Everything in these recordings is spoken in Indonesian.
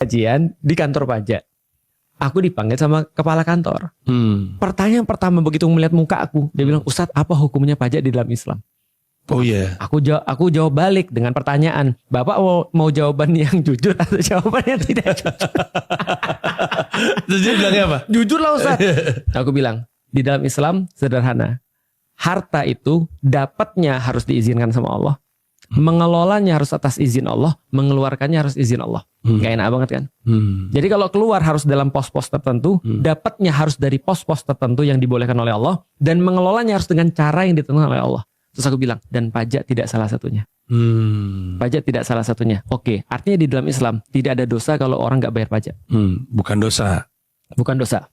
kajian di kantor pajak. Aku dipanggil sama kepala kantor. Pertanyaan pertama begitu melihat muka aku, dia bilang, Ustadz, apa hukumnya pajak di dalam Islam? Oh iya. Aku jawab balik dengan pertanyaan, Bapak mau jawaban yang jujur atau jawaban yang tidak jujur? Terus dia bilangnya apa? Jujur lah Ustadz. Aku bilang, di dalam Islam sederhana. Harta itu dapatnya harus diizinkan sama Allah. Mengelolanya harus atas izin Allah, mengeluarkannya harus izin Allah. Gak enak banget kan? Jadi kalau keluar harus dalam pos-pos tertentu, dapatnya harus dari pos-pos tertentu yang dibolehkan oleh Allah, dan mengelolanya harus dengan cara yang ditentukan oleh Allah. Terus aku bilang, dan pajak tidak salah satunya. Pajak tidak salah satunya. Oke, artinya di dalam Islam tidak ada dosa kalau orang gak bayar pajak. Bukan dosa. Bukan dosa.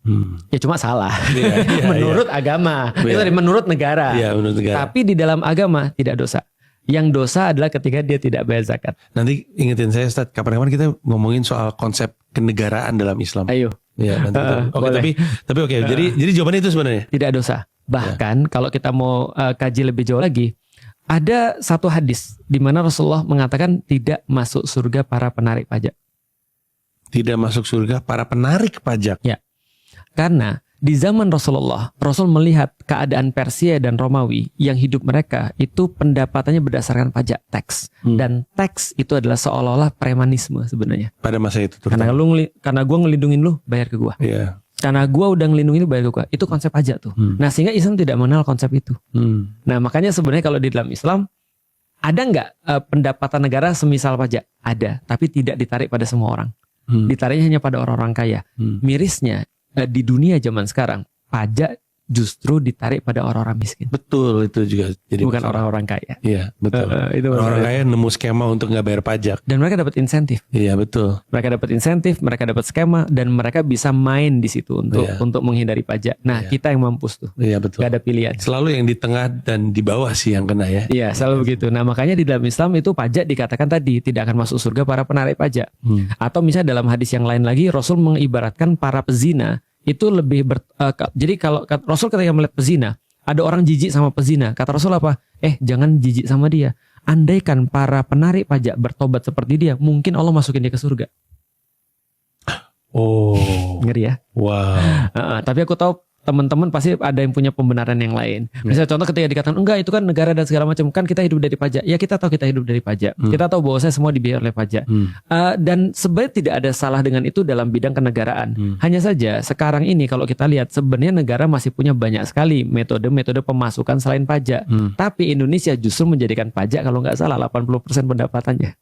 Ya cuma salah. Iya, menurut agama. Itu tadi menurut negara. Iya, menurut negara. Tapi di dalam agama tidak dosa. Yang dosa adalah ketika dia tidak bayar zakat. Nanti ingetin saya Ustadz, kapan-kapan kita ngomongin soal konsep kenegaraan dalam Islam. Ayo. Ya, nanti oke, tapi oke. Jadi jawabannya itu sebenarnya tidak dosa. Bahkan kalau kita mau kaji lebih jauh lagi, ada satu hadis di mana Rasulullah mengatakan tidak masuk surga para penarik pajak. Tidak masuk surga para penarik pajak. Ya. Karena di zaman Rasulullah, Rasul melihat keadaan Persia dan Romawi yang hidup mereka itu pendapatannya berdasarkan pajak, teks. Dan teks itu adalah seolah-olah premanisme sebenarnya. Pada masa itu terutama. Karena gue ngelindungin lu, bayar ke gue. Iya. Karena gue udah ngelindungin lu, bayar ke gue. Itu konsep pajak tuh. Nah sehingga Islam tidak mengenal konsep itu. Nah makanya sebenarnya kalau di dalam Islam, ada nggak pendapatan negara semisal pajak? Ada, tapi tidak ditarik pada semua orang. Ditariknya hanya pada orang-orang kaya. Mirisnya, di dunia zaman sekarang pajak justru ditarik pada orang-orang miskin. Betul, itu juga jadi bukan orang-orang kaya. Iya, betul. Itu orang kaya nemu skema untuk nggak bayar pajak. Dan mereka dapat insentif. Iya, betul. Mereka dapat insentif, mereka dapat skema, dan mereka bisa main di situ untuk menghindari pajak. Nah, kita yang mampus tuh. Iya, betul. Gak ada pilihan. Selalu yang di tengah dan di bawah sih yang kena ya. Iya, selalu begitu. Nah, makanya di dalam Islam itu pajak dikatakan tadi tidak akan masuk surga para penarik pajak. Atau misalnya dalam hadis yang lain lagi, Rasul mengibaratkan para pezina itu lebih jadi kalau Rasul ketika melihat pezina, ada orang jijik sama pezina, kata Rasul apa? Jangan jijik sama dia. Andaikan para penarik pajak bertobat seperti dia, mungkin Allah masukin dia ke surga. Oh, ngeri ya. Wow. Tapi aku tahu teman-teman pasti ada yang punya pembenaran yang lain. Misalnya contoh ketika dikatakan enggak itu kan negara dan segala macam, kan kita hidup dari pajak. Ya kita tahu kita hidup dari pajak. Kita tahu bahwa saya semua dibiayai oleh pajak. Dan sebenarnya tidak ada salah dengan itu dalam bidang kenegaraan. Hanya saja sekarang ini kalau kita lihat sebenarnya negara masih punya banyak sekali metode-metode pemasukan selain pajak. Tapi Indonesia justru menjadikan pajak kalau nggak salah 80% pendapatannya.